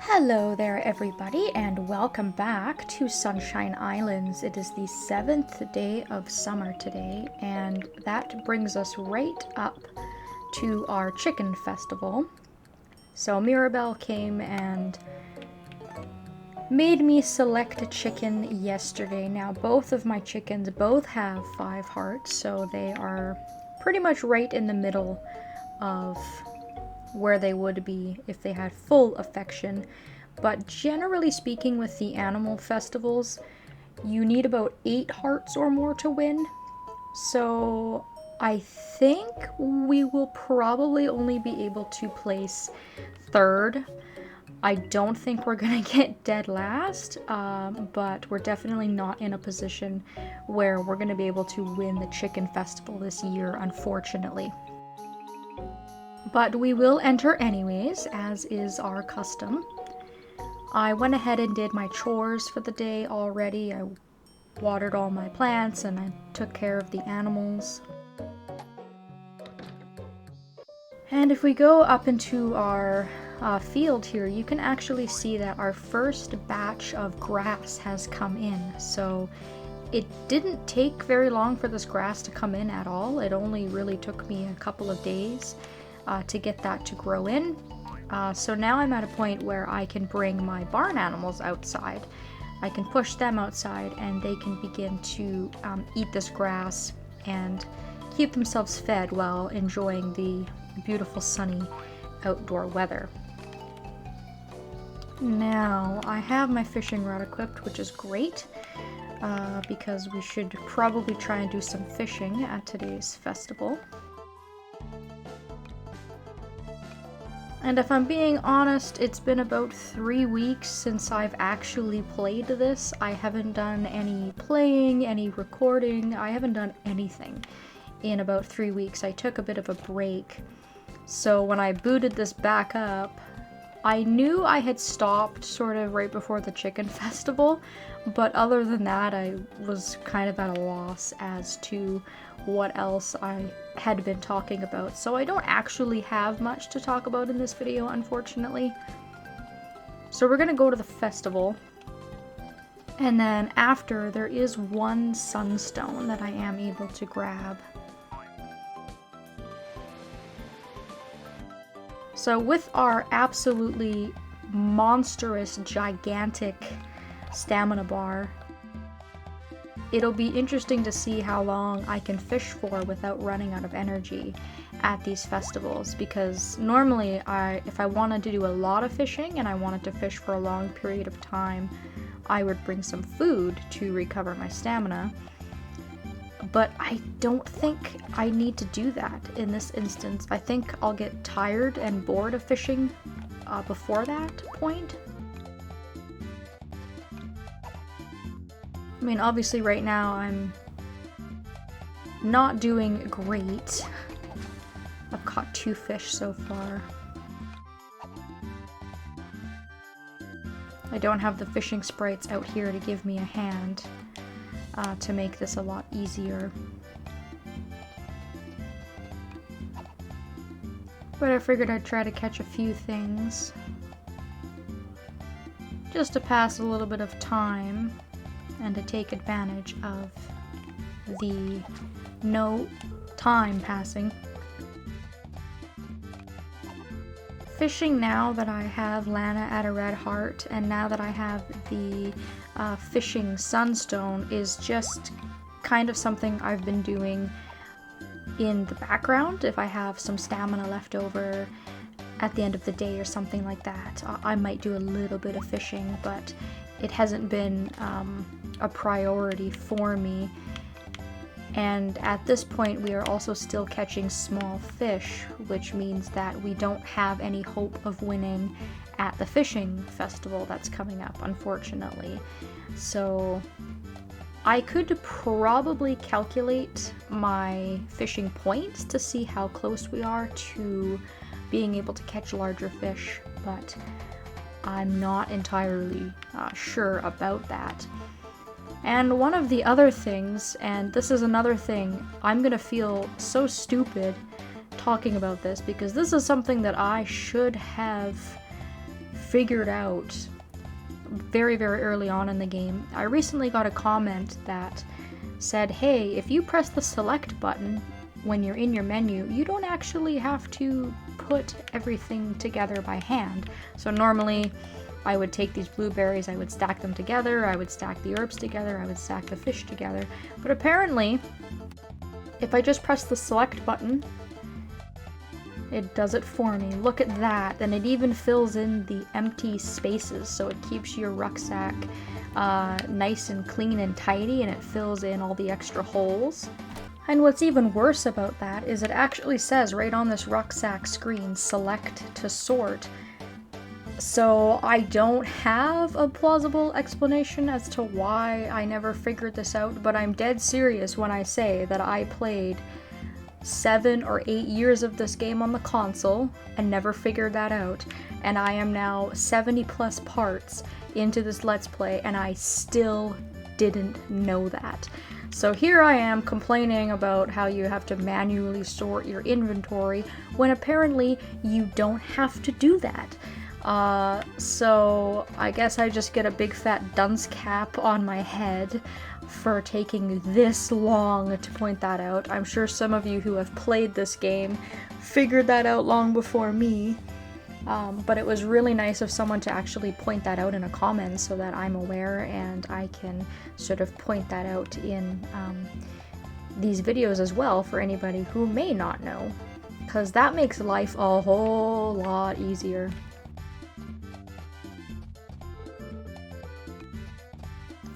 Hello there, everybody, and welcome back to Sunshine Islands. It is the 7th day of summer today, and that brings us right up to our chicken festival. So Mirabelle came and made me select a chicken yesterday. Now, both of my chickens both have 5 hearts, so they are pretty much right in the middle of where they would be if they had full affection. But generally speaking, with the animal festivals, you need about 8 hearts or more to win. So I think we will probably only be able to place third. I don't think we're gonna get dead last, but we're definitely not in a position where we're gonna be able to win the chicken festival this year, unfortunately. But we will enter anyways, as is our custom. I went ahead and did my chores for the day already. I watered all my plants and I took care of the animals. And if we go up into our field here, you can actually see that our first batch of grass has come in. So it didn't take very long for this grass to come in at all. It only really took me a couple of days to get that to grow in. So now I'm at a point where I can bring my barn animals outside. I can push them outside and they can begin to eat this grass and keep themselves fed while enjoying the beautiful sunny outdoor weather. Now I have my fishing rod equipped, which is great because we should probably try and do some fishing at today's festival. And if I'm being honest, it's been about 3 weeks since I've actually played this. I haven't done any playing, any recording. I haven't done anything in about 3 weeks. I took a bit of a break. So when I booted this back up, I knew I had stopped sort of right before the chicken festival, but other than that, I was kind of at a loss as to what else I had been talking about. So I don't actually have much to talk about in this video, unfortunately. So we're gonna go to the festival, and then after, there is one sunstone that I am able to grab. So with our absolutely monstrous, gigantic stamina bar, it'll be interesting to see how long I can fish for without running out of energy at these festivals, because normally if I wanted to do a lot of fishing and I wanted to fish for a long period of time, I would bring some food to recover my stamina. But I don't think I need to do that in this instance. I think I'll get tired and bored of fishing before that point. I mean, obviously right now I'm not doing great. I've caught 2 fish so far. I don't have the fishing sprites out here to give me a hand to make this a lot easier. But I figured I'd try to catch a few things just to pass a little bit of time and to take advantage of the no time passing. Fishing now that I have Lana at a red heart, and now that I have the fishing sunstone, is just kind of something I've been doing in the background. If I have some stamina left over at the end of the day or something like that, I might do a little bit of fishing, but it hasn't been a priority for me. And at this point, we are also still catching small fish, which means that we don't have any hope of winning at the fishing festival that's coming up, unfortunately. So I could probably calculate my fishing points to see how close we are to being able to catch larger fish, but I'm not entirely sure about that. And one of the other things, and this is another thing, I'm gonna feel so stupid talking about this because this is something that I should have figured out very, very early on in the game. I recently got a comment that said, hey, if you press the select button when you're in your menu, you don't actually have to put everything together by hand. So normally I would take these blueberries, I would stack them together, I would stack the herbs together, I would stack the fish together. But apparently, if I just press the select button, it does it for me. Look at that. And it even fills in the empty spaces, so it keeps your rucksack nice and clean and tidy, and it fills in all the extra holes. And what's even worse about that is it actually says right on this rucksack screen, select to sort. So I don't have a plausible explanation as to why I never figured this out, but I'm dead serious when I say that I played 7 or 8 years of this game on the console and never figured that out. And I am now 70 plus parts into this Let's Play and I still didn't know that. So here I am complaining about how you have to manually sort your inventory when apparently you don't have to do that. So I guess I just get a big fat dunce cap on my head for taking this long to point that out. I'm sure some of you who have played this game figured that out long before me, but it was really nice of someone to actually point that out in a comment so that I'm aware and I can sort of point that out in these videos as well for anybody who may not know, because that makes life a whole lot easier.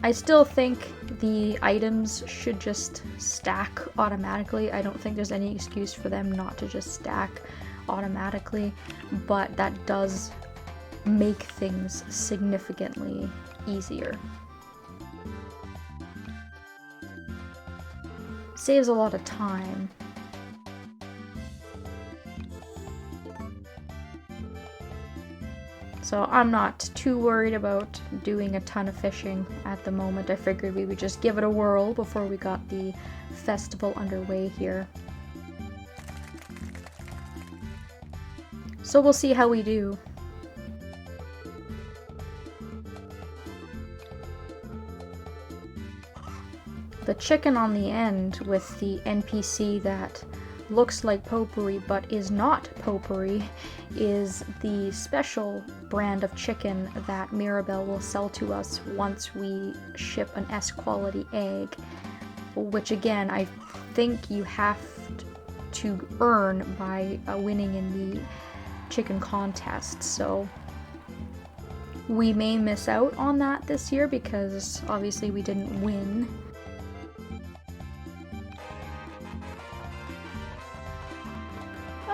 I still think the items should just stack automatically. I don't think there's any excuse for them not to just stack automatically, but that does make things significantly easier. Saves a lot of time. So I'm not too worried about doing a ton of fishing at the moment. I figured we would just give it a whirl before we got the festival underway here. So we'll see how we do. The chicken on the end with the NPC that looks like potpourri but is not potpourri is the special brand of chicken that Mirabelle will sell to us once we ship an S quality egg, which again I think you have to earn by winning in the chicken contest. So we may miss out on that this year because obviously we didn't win.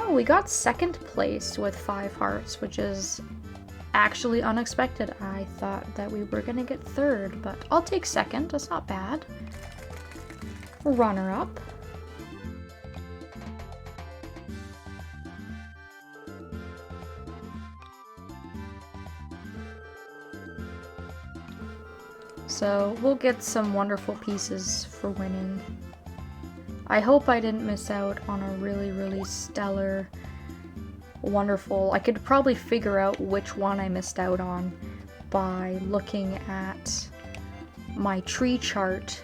We got second place with 5 hearts, which is actually unexpected. I thought that we were gonna get third, but I'll take second, that's not bad. Runner up. So we'll get some wonderful pieces for winning. I hope I didn't miss out on a really, really stellar, wonderful... I could probably figure out which one I missed out on by looking at my tree chart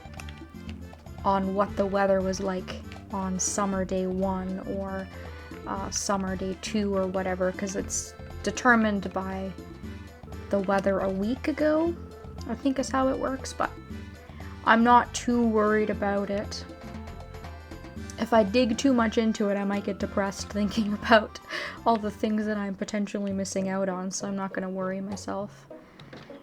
on what the weather was like on summer day 1 or summer day 2 or whatever, because it's determined by the weather a week ago, I think is how it works, but I'm not too worried about it. If I dig too much into it, I might get depressed thinking about all the things that I'm potentially missing out on, so I'm not going to worry myself.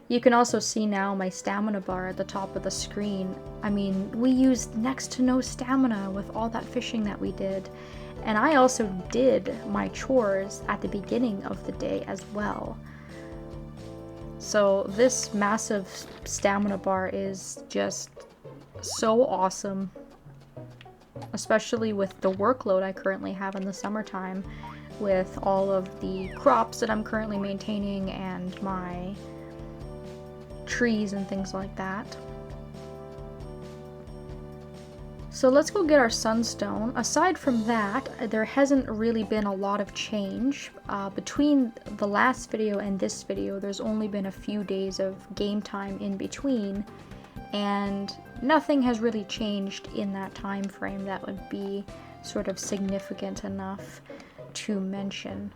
You can also see now my stamina bar at the top of the screen. I mean, we used next to no stamina with all that fishing that we did. And I also did my chores at the beginning of the day as well. So this massive stamina bar is just so awesome. Especially with the workload I currently have in the summertime, with all of the crops that I'm currently maintaining and my trees and things like that. So let's go get our sunstone. Aside from that, there hasn't really been a lot of change. Between the last video and this video, there's only been a few days of game time in between, and nothing has really changed in that time frame that would be sort of significant enough to mention.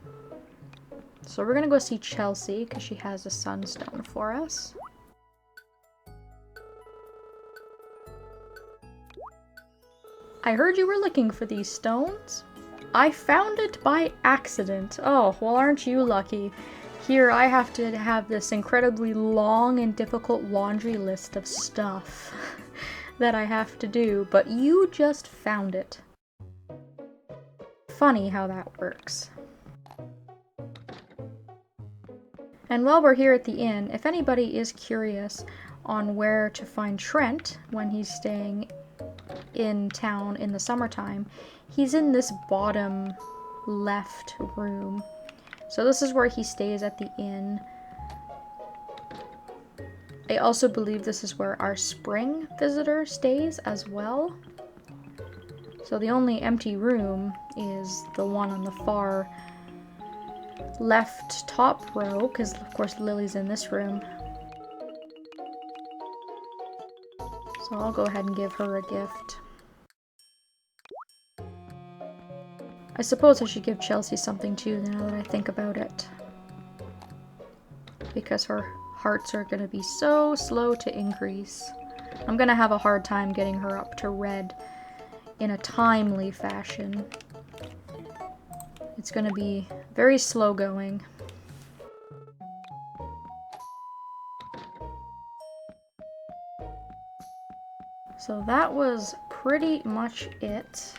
So we're gonna go see Chelsea because she has a sunstone for us. I heard you were looking for these stones. I found it by accident. Oh, well, aren't you lucky? Here I have to have this incredibly long and difficult laundry list of stuff that I have to do, but you just found it. Funny how that works. And while we're here at the inn, if anybody is curious on where to find Trent when he's staying in town in the summertime, he's in this bottom left room. So this is where he stays at the inn. I also believe this is where our spring visitor stays as well. So the only empty room is the one on the far left top row, because of course Lily's in this room. So I'll go ahead and give her a gift. I suppose I should give Chelsea something too now that I think about it, because her hearts are going to be so slow to increase. I'm going to have a hard time getting her up to red in a timely fashion. It's going to be very slow going. So that was pretty much it.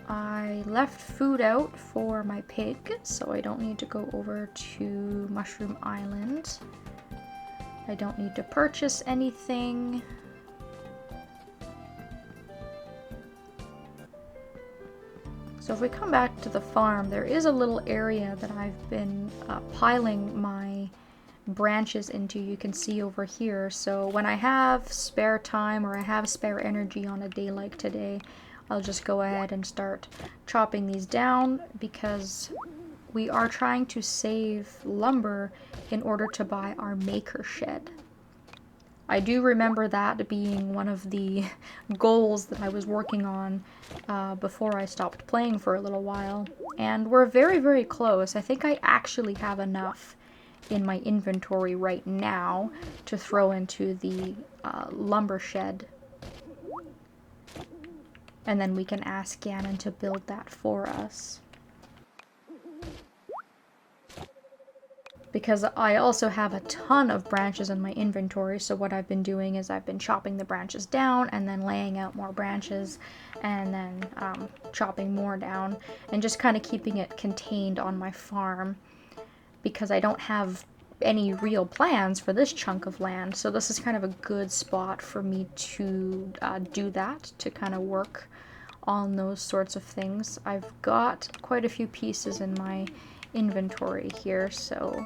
I left food out for my pig, so I don't need to go over to Mushroom Island. I don't need to purchase anything. So if we come back to the farm, there is a little area that I've been piling my branches into. You can see over here. So when I have spare time or I have spare energy on a day like today, I'll just go ahead and start chopping these down, because we are trying to save lumber in order to buy our maker shed. I do remember that being one of the goals that I was working on before I stopped playing for a little while, and we're very, very close. I think I actually have enough in my inventory right now to throw into the lumber shed. And then we can ask Ganon to build that for us. Because I also have a ton of branches in my inventory, so what I've been doing is I've been chopping the branches down and then laying out more branches and then chopping more down and just kind of keeping it contained on my farm, because I don't have any real plans for this chunk of land. So this is kind of a good spot for me to do that, to kind of work on those sorts of things. I've got quite a few pieces in my inventory here, so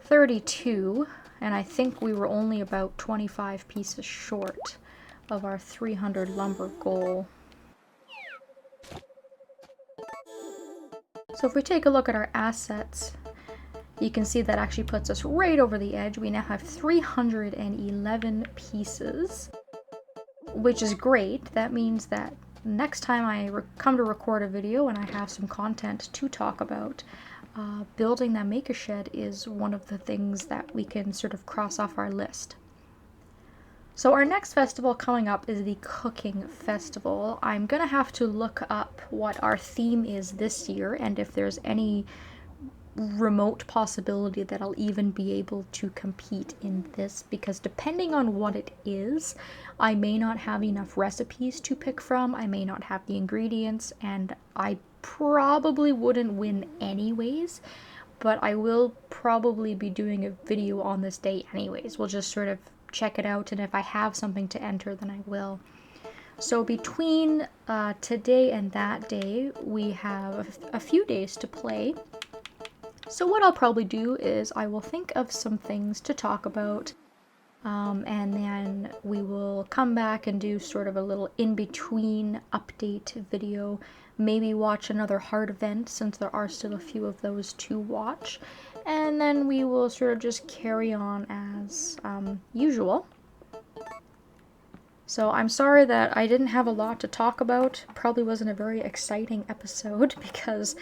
32, and I think we were only about 25 pieces short of our 300 lumber goal. So if we take a look at our assets, you can see that actually puts us right over the edge. We now have 311 pieces, which is great. That means that next time I come to record a video and I have some content to talk about, building that maker shed is one of the things that we can sort of cross off our list. So our next festival coming up is the Cooking Festival. I'm gonna have to look up what our theme is this year and if there's any remote possibility that I'll even be able to compete in this, because depending on what it is, I may not have enough recipes to pick from, I may not have the ingredients, and I probably wouldn't win anyways, but I will probably be doing a video on this day anyways. We'll just sort of check it out, and if I have something to enter, then I will. So between today and that day, we have a few days to play. So what I'll probably do is I will think of some things to talk about And then we will come back and do sort of a little in-between update video. Maybe watch another heart event, since there are still a few of those to watch. And then we will sort of just carry on as usual. So I'm sorry that I didn't have a lot to talk about. Probably wasn't a very exciting episode because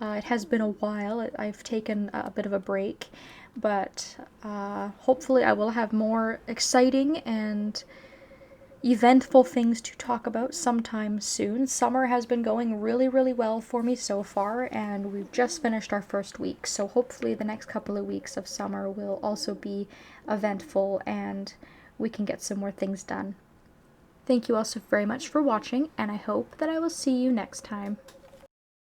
it has been a while. I've taken a bit of a break, but hopefully I will have more exciting and eventful things to talk about sometime soon. Summer has been going really, really well for me so far, and we've just finished our first week, so hopefully the next couple of weeks of summer will also be eventful and we can get some more things done. Thank you all so very much for watching, and I hope that I will see you next time.